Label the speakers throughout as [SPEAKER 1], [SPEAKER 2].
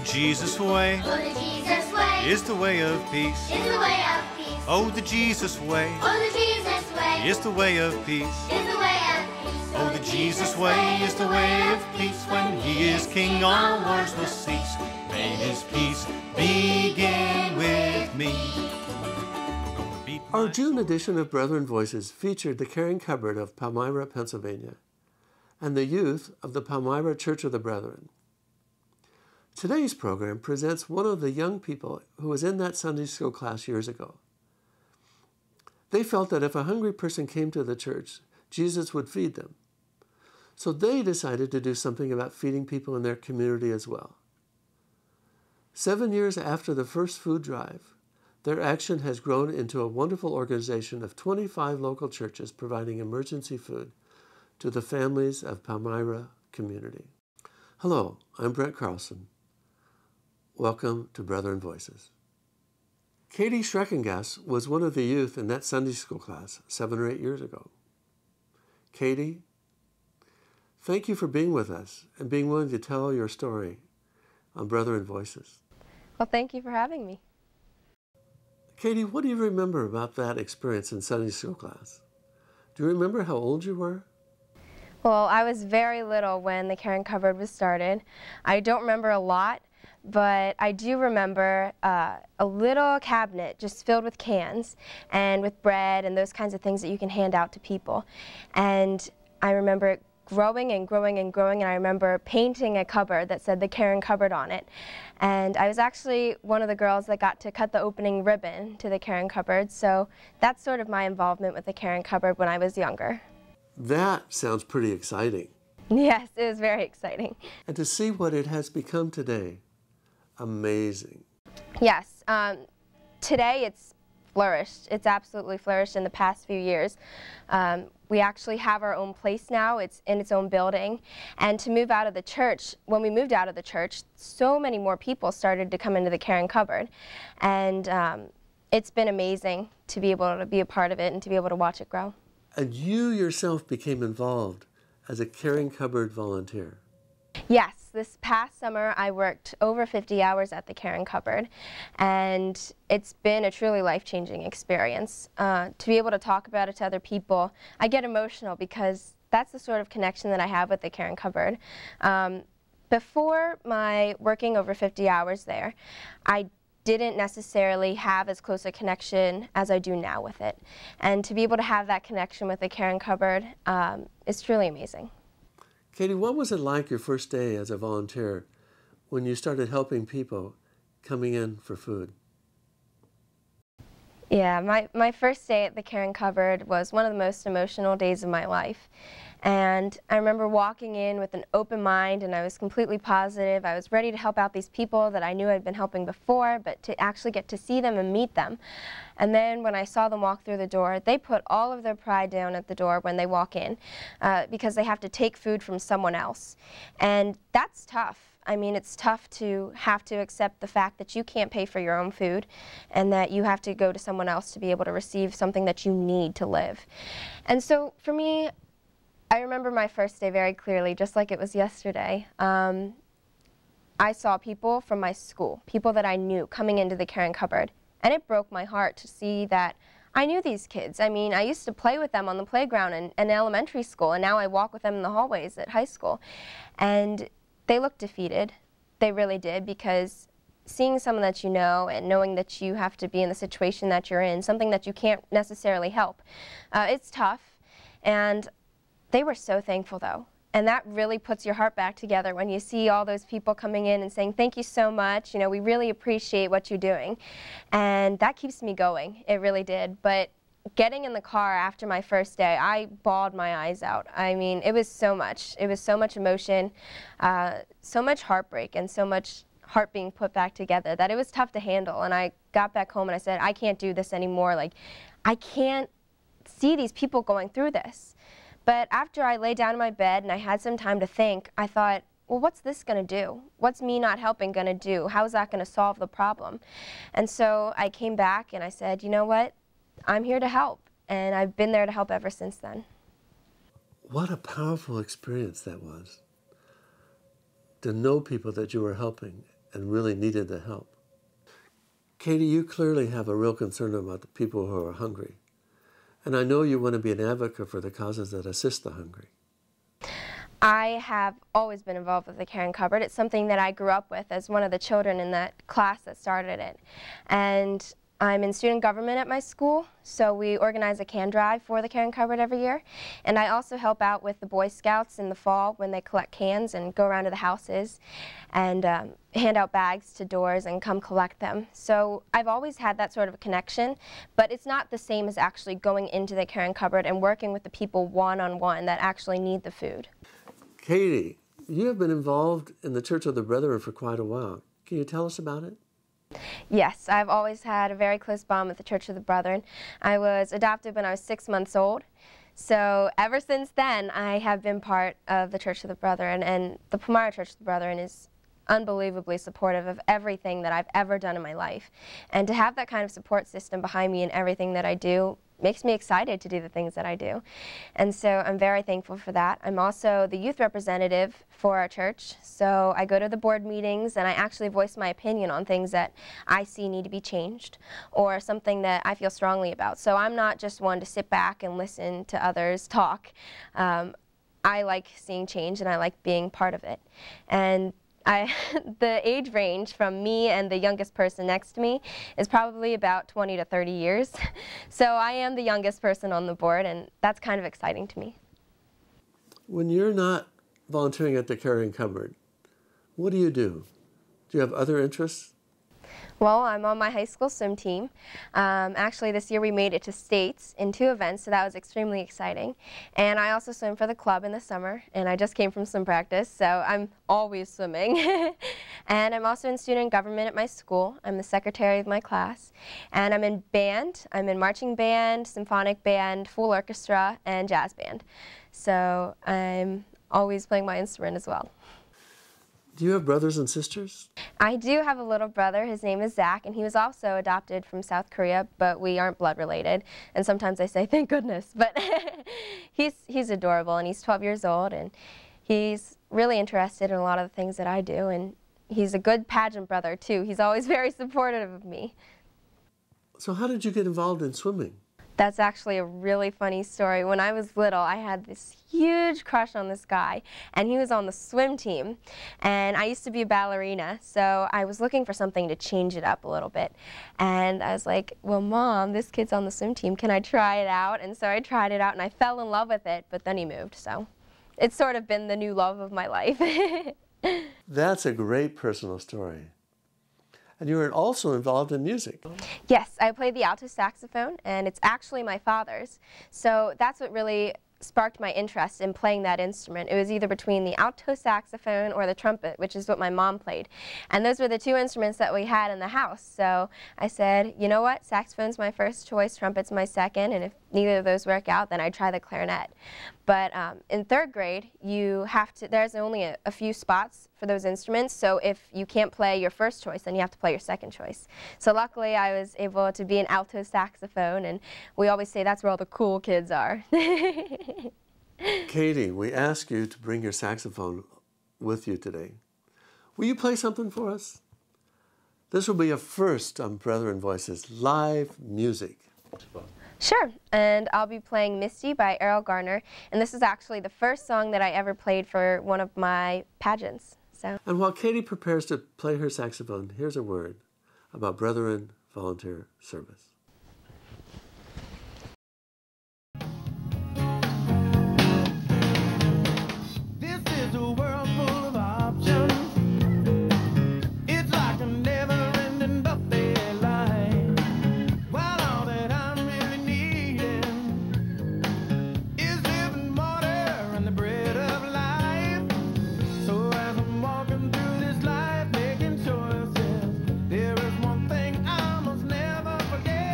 [SPEAKER 1] Jesus way.
[SPEAKER 2] Oh, the Jesus way
[SPEAKER 1] Is the way of peace.
[SPEAKER 2] is the way of peace.
[SPEAKER 1] Oh, the Jesus way.
[SPEAKER 2] Oh, the Jesus way
[SPEAKER 1] Is the way of peace.
[SPEAKER 2] is the way of peace.
[SPEAKER 1] Oh, the Jesus way is the way of peace. When he is king, all wars will cease. May his peace begin with me.
[SPEAKER 3] Our June edition of Brethren Voices featured the caring cupboard of Palmyra, Pennsylvania, and the youth of the Palmyra Church of the Brethren. Today's program presents one of the young people who was in that Sunday school class years ago. They felt that if a hungry person came to the church, Jesus would feed them. So they decided to do something about feeding people in their community as well. 7 years after the first food drive, their action has grown into a wonderful organization of 25 local churches providing emergency food to the families of Palmyra community. Hello, I'm Brent Carlson. Welcome to Brethren Voices. Katie Schreckengast was one of the youth in that Sunday school class 7 or 8 years ago. Katie, thank you for being with us and being willing to tell your story on Brethren Voices.
[SPEAKER 4] Well, thank you for having me.
[SPEAKER 3] Katie, what do you remember about that experience in Sunday school class? Do you remember how old you were?
[SPEAKER 4] Well, I was very little when the caring cupboard was started. I don't remember a lot, but I do remember a little cabinet just filled with cans and with bread and those kinds of things that you can hand out to people. And I remember it growing and growing and growing, and I remember painting a cupboard that said the caring cupboard on it. And I was actually one of the girls that got to cut the opening ribbon to the caring cupboard, so that's sort of my involvement with the caring cupboard when I was younger.
[SPEAKER 3] That sounds pretty exciting.
[SPEAKER 4] Yes, it was very exciting.
[SPEAKER 3] And to see what it has become today, amazing.
[SPEAKER 4] Yes, today it's flourished. It's absolutely flourished in the past few years. We actually have our own place now. It's in its own building. And to move out of the church, when we moved out of the church, so many more people started to come into the caring cupboard. And it's been amazing to be able to be a part of it and to be able to watch it grow.
[SPEAKER 3] And you yourself became involved as a caring cupboard volunteer.
[SPEAKER 4] Yes, this past summer I worked over 50 hours at the caring cupboard, and it's been a truly life-changing experience. To be able to talk about it to other people, I get emotional because that's the sort of connection that I have with the caring cupboard. Before my working over 50 hours there, I didn't necessarily have as close a connection as I do now with it. And to be able to have that connection with the caring cupboard is truly amazing.
[SPEAKER 3] Katie, what was it like your first day as a volunteer when you started helping people coming in for food?
[SPEAKER 4] Yeah, my first day at the caring cupboard was one of the most emotional days of my life. And I remember walking in with an open mind, and I was completely positive. I was ready to help out these people that I knew I'd been helping before, but to actually get to see them and meet them. And then when I saw them walk through the door, they put all of their pride down at the door when they walk in because they have to take food from someone else. And that's tough. I mean, it's tough to have to accept the fact that you can't pay for your own food and that you have to go to someone else to be able to receive something that you need to live. And so for me, I remember my first day very clearly, just like it was yesterday. I saw people from my school, people that I knew, coming into the caring cupboard, and it broke my heart to see that I knew these kids. I mean, I used to play with them on the playground in elementary school, and now I walk with them in the hallways at high school. And they looked defeated. They really did, because seeing someone that you know and knowing that you have to be in the situation that you're in, something that you can't necessarily help, it's tough. And they were so thankful, though. And that really puts your heart back together when you see all those people coming in and saying, thank you so much, you know, we really appreciate what you're doing. And that keeps me going. It really did. But getting in the car after my first day, I bawled my eyes out. I mean, it was so much. It was so much emotion, so much heartbreak, and so much heart being put back together that it was tough to handle. And I got back home and I said, I can't do this anymore. Like, I can't see these people going through this. But after I lay down in my bed and I had some time to think, I thought, well, what's this going to do? What's me not helping going to do? How is that going to solve the problem? And so I came back and I said, you know what? I'm here to help. And I've been there to help ever since then.
[SPEAKER 3] What a powerful experience that was. To know people that you were helping and really needed the help. Katie, you clearly have a real concern about the people who are hungry. And I know you want to be an advocate for the causes that assist the hungry.
[SPEAKER 4] I have always been involved with the Caring Cupboard. It's something that I grew up with as one of the children in that class that started it. And I'm in student government at my school, so we organize a can drive for the Caring Cupboard every year. And I also help out with the Boy Scouts in the fall when they collect cans and go around to the houses and hand out bags to doors and come collect them. So I've always had that sort of a connection, but it's not the same as actually going into the Caring Cupboard and working with the people one-on-one that actually need the food.
[SPEAKER 3] Katie, you have been involved in the Church of the Brethren for quite a while. Can you tell us about it?
[SPEAKER 4] Yes, I've always had a very close bond with the Church of the Brethren. I was adopted when I was 6 months old. So ever since then, I have been part of the Church of the Brethren, and the Palmyra Church of the Brethren is unbelievably supportive of everything that I've ever done in my life. And to have that kind of support system behind me in everything that I do makes me excited to do the things that I do. And so I'm very thankful for that. I'm also the youth representative for our church, so I go to the board meetings and I actually voice my opinion on things that I see need to be changed or something that I feel strongly about. So I'm not just one to sit back and listen to others talk. I like seeing change and I like being part of it. And the age range from me and the youngest person next to me is probably about 20 to 30 years. So I am the youngest person on the board, and that's kind of exciting to me.
[SPEAKER 3] When you're not volunteering at the Caring Cupboard, what do you do? Do you have other interests?
[SPEAKER 4] Well, I'm on my high school swim team. Actually, this year we made it to states in 2 events, so that was extremely exciting. And I also swim for the club in the summer, and I just came from swim practice, so I'm always swimming. And I'm also in student government at my school. I'm the secretary of my class. And I'm in band. I'm in marching band, symphonic band, full orchestra, and jazz band. So I'm always playing my instrument as well.
[SPEAKER 3] Do you have brothers and sisters?
[SPEAKER 4] I do have a little brother. His name is Zach, and he was also adopted from South Korea, but we aren't blood related. And sometimes I say, thank goodness. But he's adorable, and he's 12 years old, and he's really interested in a lot of the things that I do. And he's a good pageant brother, too. He's always very supportive of me.
[SPEAKER 3] So how did you get involved in swimming?
[SPEAKER 4] That's actually a really funny story. When I was little, I had this huge crush on this guy, and he was on the swim team. And I used to be a ballerina, so I was looking for something to change it up a little bit. And I was like, well, Mom, this kid's on the swim team. Can I try it out? And so I tried it out, and I fell in love with it, but then he moved. So it's sort of been the new love of my life.
[SPEAKER 3] That's a great personal story. And you were also involved in music.
[SPEAKER 4] Yes, I play the alto saxophone, and it's actually my father's. So that's what really sparked my interest in playing that instrument. It was either between the alto saxophone or the trumpet, which is what my mom played. And those were the 2 instruments that we had in the house. So I said, you know what, saxophone's my first choice, trumpet's my second, and if neither of those work out, then I try the clarinet. But in 3rd grade, there's only a few spots for those instruments, so if you can't play your first choice, then you have to play your second choice. So luckily, I was able to be an alto saxophone, and we always say that's where all the cool kids are.
[SPEAKER 3] Katie, we ask you to bring your saxophone with you today. Will you play something for us? This will be a first on Brethren Voices, live music.
[SPEAKER 4] Sure, and I'll be playing Misty by Errol Garner, and this is actually the first song that I ever played for one of my pageants. So.
[SPEAKER 3] And while Katie prepares to play her saxophone, here's a word about Brethren Volunteer Service.
[SPEAKER 5] There is one thing I must never forget.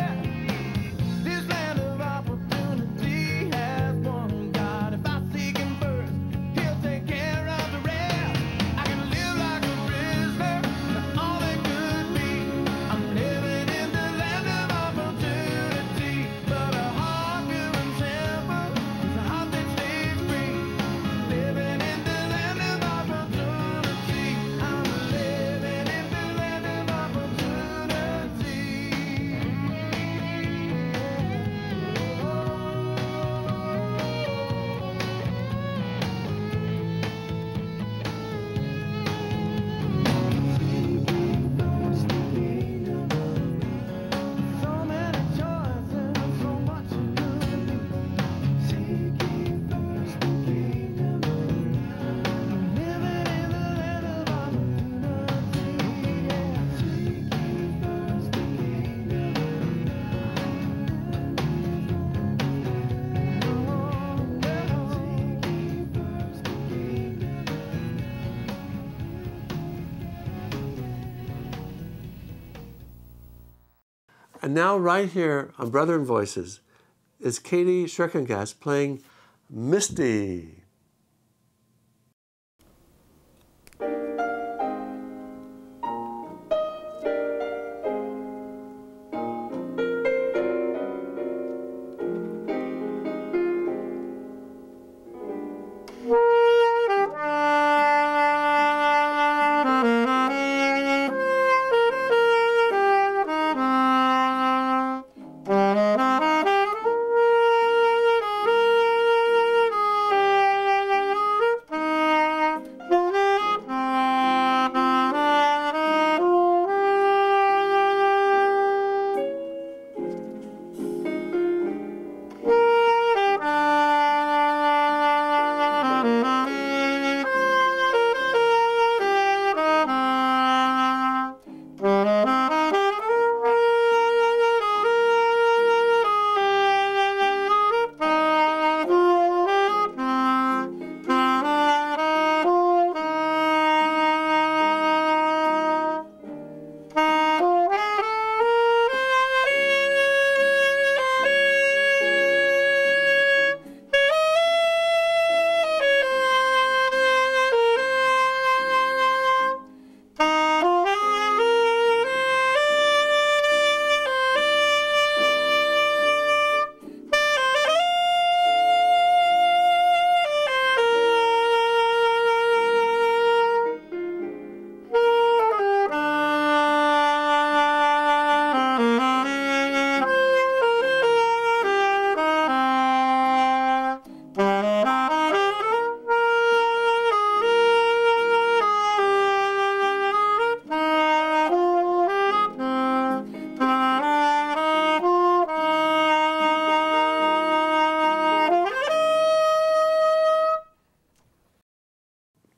[SPEAKER 3] And now right here on Brother and Voices is Katie Schreckengast playing Misty.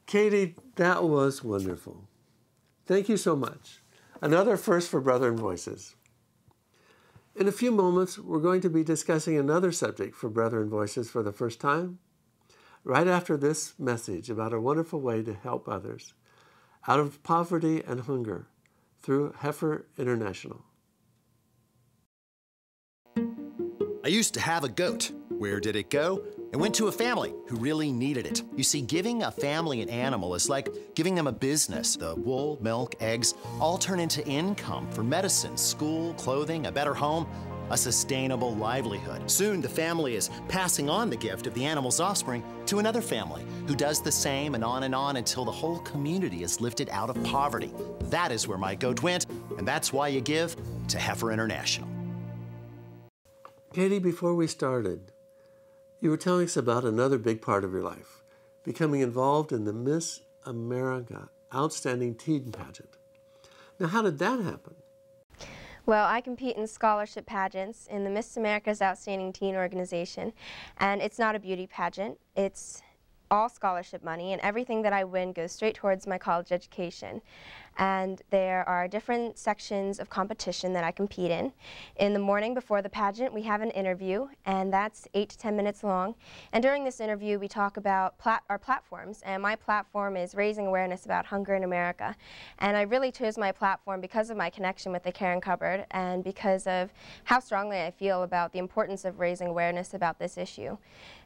[SPEAKER 3] Katie, that was wonderful. Thank you so much. Another first for Brother and Voices. In a few moments, we're going to be discussing another subject for Brother and Voices for the first time, right after this message about a wonderful way to help others out of poverty and hunger through Heifer International.
[SPEAKER 5] I used to have a goat. Where did it go? It went to a family who really needed it. You see, giving a family an animal is like giving them a business. The wool, milk, eggs all turn into income for medicine, school, clothing, a better home, a sustainable livelihood. Soon the family is passing on the gift of the animal's offspring to another family who does the same and on until the whole community is lifted out of poverty. That is where my goat went, and that's why you give to Heifer International.
[SPEAKER 3] Katie, before we started, you were telling us about another big part of your life, becoming involved in the Miss America Outstanding Teen Pageant. Now, how did that happen?
[SPEAKER 4] Well, I compete in scholarship pageants in the Miss America's Outstanding Teen organization, and it's not a beauty pageant. It's all scholarship money, and everything that I win goes straight towards my college education. And there are different sections of competition that I compete in. In the morning before the pageant, we have an interview, and that's 8 to 10 minutes long. And during this interview, we talk about our platforms, and my platform is raising awareness about hunger in America. And I really chose my platform because of my connection with the Caring Cupboard and because of how strongly I feel about the importance of raising awareness about this issue.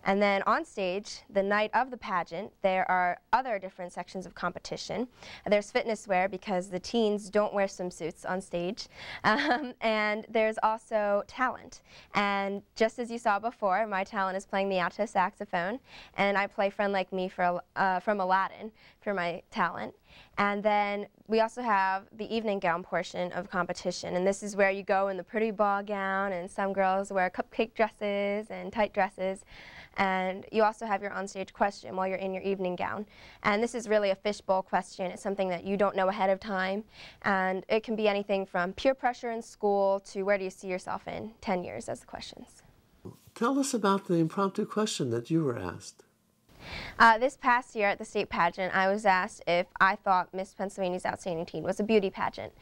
[SPEAKER 4] And then on stage, the night of the pageant, there are other different sections of competition. There's fitness wear because the teens don't wear swimsuits on stage. And there's also talent. And just as you saw before, my talent is playing the alto saxophone, and I play Friend Like Me from Aladdin for my talent. And then we also have the evening gown portion of competition, and this is where you go in the pretty ball gown, and some girls wear cupcake dresses and tight dresses. And you also have your onstage question while you're in your evening gown. And this is really a fishbowl question. It's something that you don't know ahead of time. And it can be anything from peer pressure in school to where do you see yourself in 10 years as the questions.
[SPEAKER 3] Tell us about the impromptu question that you were asked.
[SPEAKER 4] This past year at the state pageant, I was asked if I thought Miss Pennsylvania's Outstanding Teen was a beauty pageant.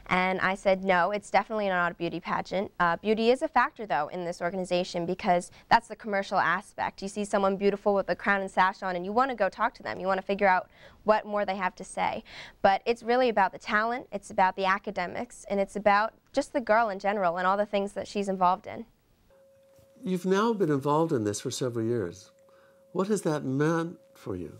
[SPEAKER 4] And I said, no, it's definitely not a beauty pageant. Beauty is a factor, though, in this organization because that's the commercial aspect. You see someone beautiful with a crown and sash on, and you want to go talk to them. You want to figure out what more they have to say. But it's really about the talent, it's about the academics, and it's about just the girl in general and all the things that she's involved in.
[SPEAKER 3] You've now been involved in this for several years. What has that meant for you?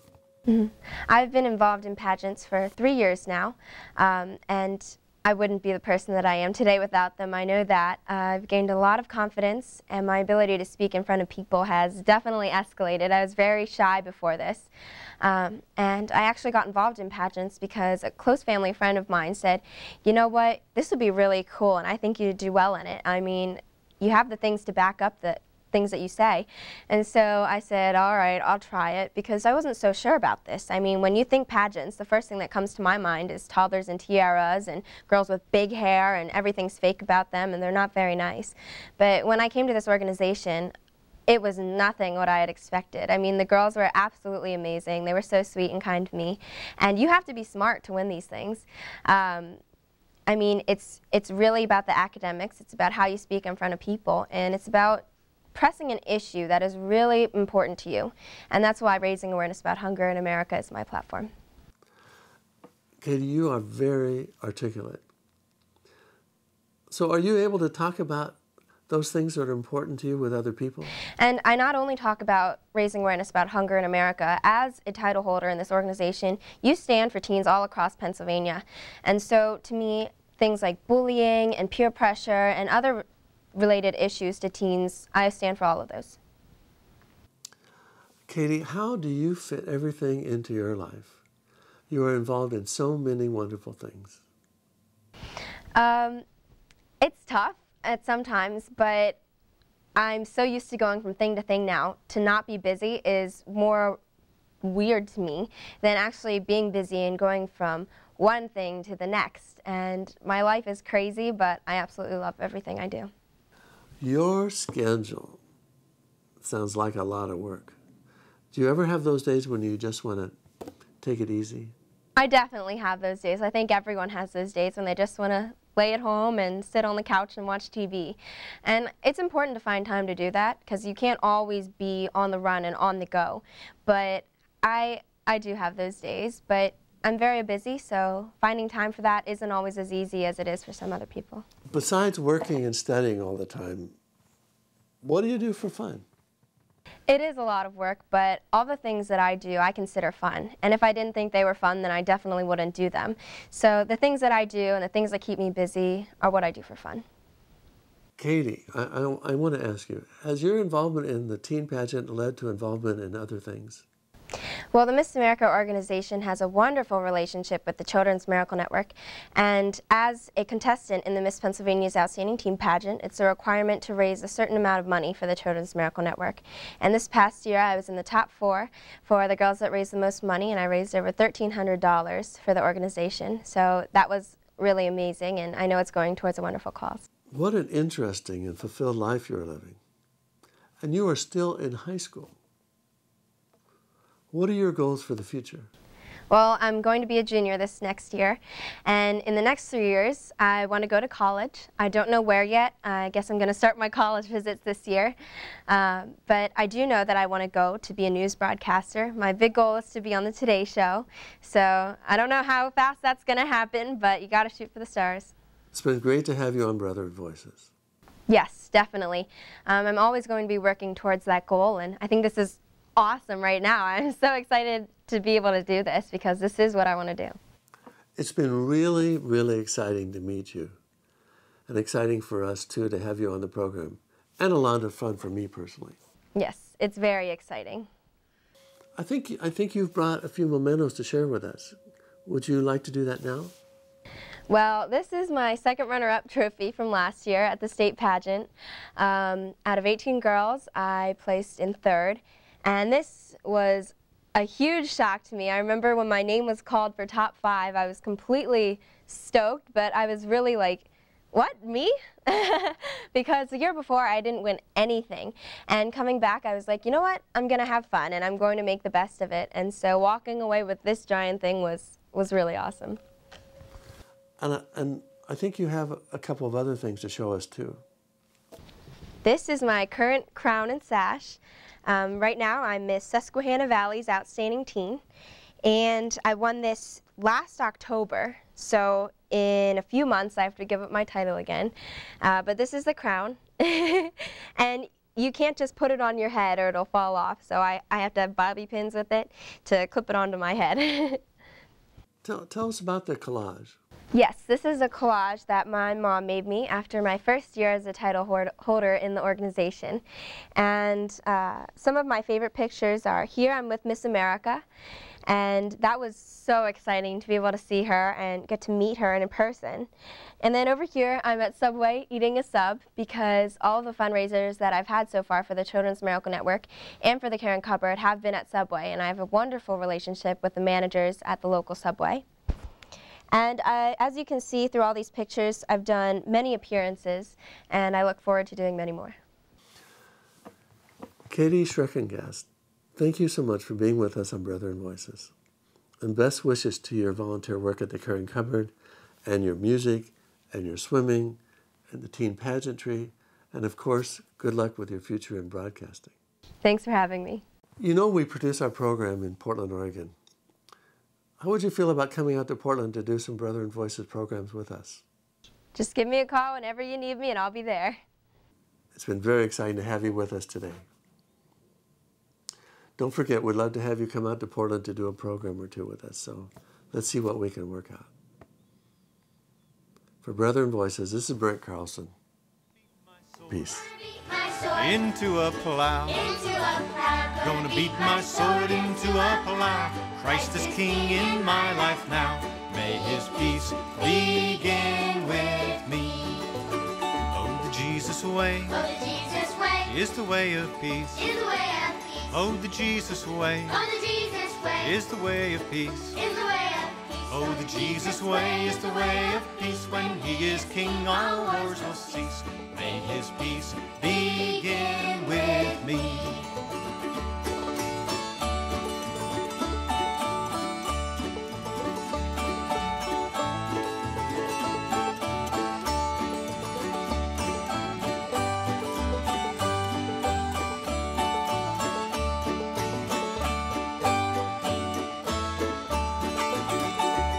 [SPEAKER 4] I've been involved in pageants for 3 years now, and I wouldn't be the person that I am today without them. I know that. I've gained a lot of confidence, and my ability to speak in front of people has definitely escalated. I was very shy before this, and I actually got involved in pageants because a close family friend of mine said, you know what, this would be really cool, and I think you'd do well in it. I mean, you have the things to back up the things that you say. And so I said, all right, I'll try it, because I wasn't so sure about this. I mean, when you think pageants, the first thing that comes to my mind is toddlers in tiaras and girls with big hair, and everything's fake about them, and they're not very nice. But when I came to this organization, it was nothing what I had expected. I mean, the girls were absolutely amazing. They were so sweet and kind to me. And you have to be smart to win these things. I mean, it's really about the academics. It's about how you speak in front of people, and it's about pressing an issue that is really important to you. And that's why raising awareness about hunger in America is my platform.
[SPEAKER 3] Katie, you are very articulate. So are you able to talk about those things that are important to you with other people?
[SPEAKER 4] And I not only talk about raising awareness about hunger in America. As a title holder in this organization, you stand for teens all across Pennsylvania. And so to me, things like bullying and peer pressure and other related issues to teens, I stand for all of those.
[SPEAKER 3] Katie, how do you fit everything into your life? You are involved in so many wonderful things.
[SPEAKER 4] It's tough at sometimes, but I'm so used to going from thing to thing now. To not be busy is more weird to me than actually being busy and going from one thing to the next. And my life is crazy, but I absolutely love everything I do.
[SPEAKER 3] Your schedule sounds like a lot of work. Do you ever have those days when you just want to take it easy?
[SPEAKER 4] I definitely have those days. I think everyone has those days when they just want to lay at home and sit on the couch and watch TV. And it's important to find time to do that, because you can't always be on the run and on the go. But I do have those days, but I'm very busy, so finding time for that isn't always as easy as it is for some other people.
[SPEAKER 3] Besides working and studying all the time, what do you do for fun?
[SPEAKER 4] It is a lot of work, but all the things that I do I consider fun. And if I didn't think they were fun, then I definitely wouldn't do them. So the things that I do and the things that keep me busy are what I do for fun.
[SPEAKER 3] Katie, I want to ask you, has your involvement in the teen pageant led to involvement in other things?
[SPEAKER 4] Well, the Miss America organization has a wonderful relationship with the Children's Miracle Network, and as a contestant in the Miss Pennsylvania's Outstanding Teen Pageant, it's a requirement to raise a certain amount of money for the Children's Miracle Network. And this past year, I was in the top 4 for the girls that raised the most money, and I raised over $1,300 for the organization. So that was really amazing, and I know it's going towards a wonderful cause.
[SPEAKER 3] What an interesting and fulfilled life you're living. And you are still in high school. What are your goals for the future?
[SPEAKER 4] Well, I'm going to be a junior this next year, and in the next 3 years, I want to go to college. I don't know where yet. I guess I'm going to start my college visits this year. But I do know that I want to go to be a news broadcaster. My big goal is to be on the Today Show. So I don't know how fast that's going to happen, but you got to shoot for the stars.
[SPEAKER 3] It's been great to have you on Brother Voices.
[SPEAKER 4] Yes, definitely. I'm always going to be working towards that goal, and I think this is awesome right now. I'm so excited to be able to do this, because this is what I want to do.
[SPEAKER 3] It's been really, really exciting to meet you, and exciting for us too to have you on the program, and a lot of fun for me personally.
[SPEAKER 4] Yes, it's very exciting.
[SPEAKER 3] I think you've brought a few mementos to share with us. Would you like to do that now?
[SPEAKER 4] Well, this is my second runner-up trophy from last year at the state pageant. Out of 18 girls, I placed in 3rd. And this was a huge shock to me. I remember when my name was called for top 5, I was completely stoked, but I was really like, what, me? Because the year before I didn't win anything. And coming back, I was like, you know what? I'm going to have fun, and I'm going to make the best of it. And so walking away with this giant thing was really awesome.
[SPEAKER 3] And I think you have a couple of other things to show us too.
[SPEAKER 4] This is my current crown and sash. Right now, I'm Miss Susquehanna Valley's Outstanding Teen, and I won this last October, so in a few months I have to give up my title again. But this is the crown. And you can't just put it on your head or it'll fall off. So I have to have bobby pins with it to clip it onto my head.
[SPEAKER 3] Tell us about the collage.
[SPEAKER 4] Yes, this is a collage that my mom made me after my first year as a title holder in the organization. And some of my favorite pictures are here I'm with Miss America, and that was so exciting to be able to see her and get to meet her in person. And then over here I'm at Subway eating a sub because all of the fundraisers that I've had so far for the Children's Miracle Network and for the Caring Cupboard have been at Subway, and I have a wonderful relationship with the managers at the local Subway. And as you can see through all these pictures, I've done many appearances, and I look forward to doing many more.
[SPEAKER 3] Katie Schreckengast, thank you so much for being with us on Brethren Voices. And best wishes to your volunteer work at the Caring Cupboard, and your music, and your swimming, and the teen pageantry, and of course, good luck with your future in broadcasting.
[SPEAKER 4] Thanks for having me.
[SPEAKER 3] You know we produce our program in Portland, Oregon. How would you feel about coming out to Portland to do some Brethren Voices programs with us?
[SPEAKER 4] Just give me a call whenever you need me and I'll be there.
[SPEAKER 3] It's been very exciting to have you with us today. Don't forget, we'd love to have you come out to Portland to do a program or two with us, so let's see what we can work out. For Brethren Voices, this is Brent Carlson. Peace.
[SPEAKER 1] Into a plow. Gonna beat my sword into a plow. Christ is king in my life now. May his peace begin with me. Oh, the Jesus way is the way of peace. Oh, the Jesus way is the way of peace. Oh, the Jesus way is the way of peace. When he is king, all wars will cease. May his peace begin with me.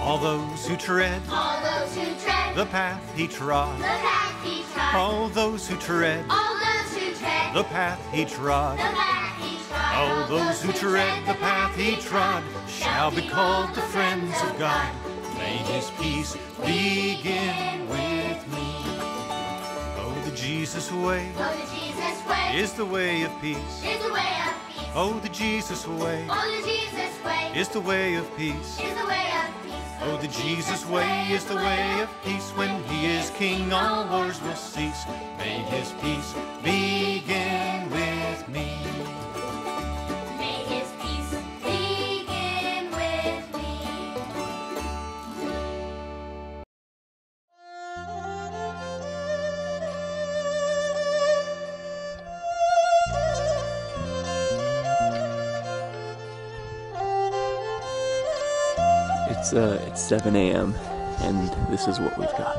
[SPEAKER 1] All those who tread the path he trod. All those who tread the path he trod. All those who tread the path he trod shall be called the friends of God. May his peace begin with me. Oh, the Jesus way is the way of peace. Oh, the Jesus way is the way of peace. Oh, the Jesus way is the way of peace. When he is king, all wars will cease. May his peace begin with me.
[SPEAKER 2] May his peace begin with me.
[SPEAKER 6] It's 7 a.m. and this is what we've got.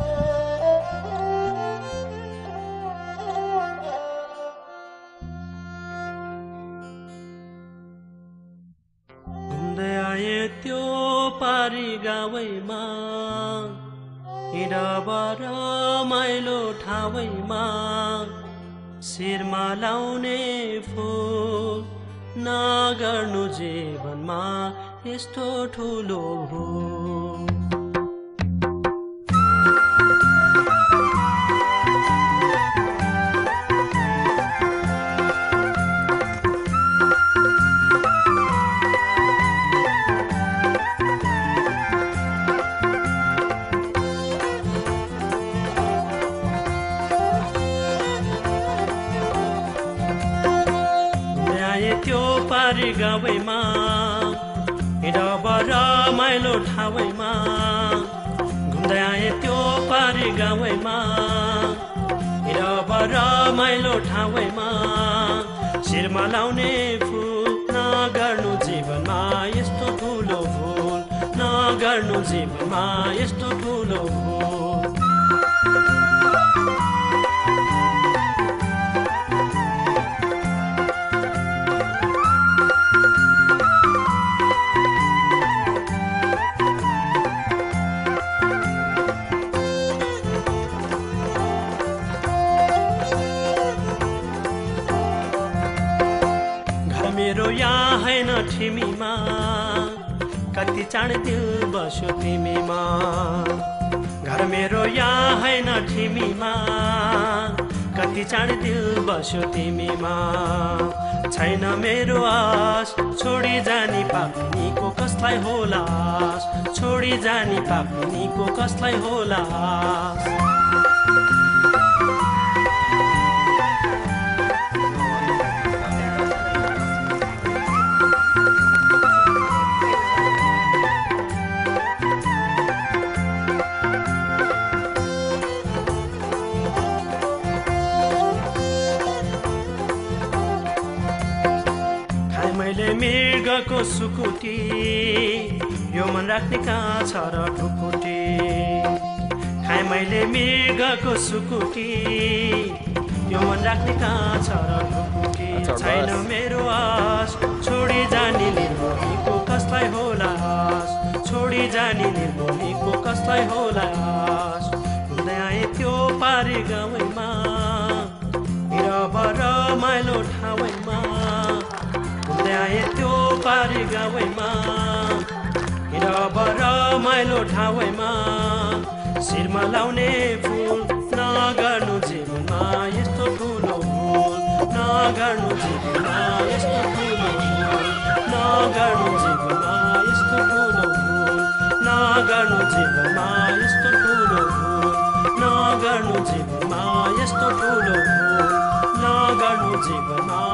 [SPEAKER 7] शिरमा लाउने फूल नगर्नु जीवनमा यस्तो ठुलो भूल गावैमा हिँडबर Milo ठावैमा घुम्दै आए त्यो पारी गावैमा हिँडबर माइलो ठावैमा शिरमा लाउने फूल नगर्नु जीवनमा यस्तो ठुलो भूल नगर्नु जीवनमा यस्तो ठुलो भूल हैन ठिमीमा कति चाँड दिल बस्यो तिमीमा घर मेरो यहाँ हैन ठिमीमा कति चाँड दिल बस्यो तिमीमा छैन मेरो आश छोडी जानी पाप्नीको कसलाई होला छोडी जानी पाप्नीको कसलाई होला मृगको सुकुटी यो मन राख्ने कहाँ छ र ढुकुटी खाए मैले मृगको सुकुटी यो मन राख्ने कहाँ छ र ढुकुटी छैन मेरो आश छोडी जानी निर्मोहीको कसलाई होला छोडी जानी निर्मोहीको कसलाई होला हुँदै आए त्यो पारी गाउँमा हिरबर माइलो ठाउँमा आए त्यो पारी गाउँमा हिरबर माइलो ठाउँमा शिरमा लाउने फुल नगर्नु जीवनमा यस्तो ठुलो भुल नगर्नु जीवनमा यस्तो ठुलो भुल नगर्नु जीवनमा यस्तो ठुलो भुल नगर्नु जीवनमा यस्तो ठुलो भुल नगर्नु जीवनमा यस्तो ठुलो भुल नगर्नु जीवनमा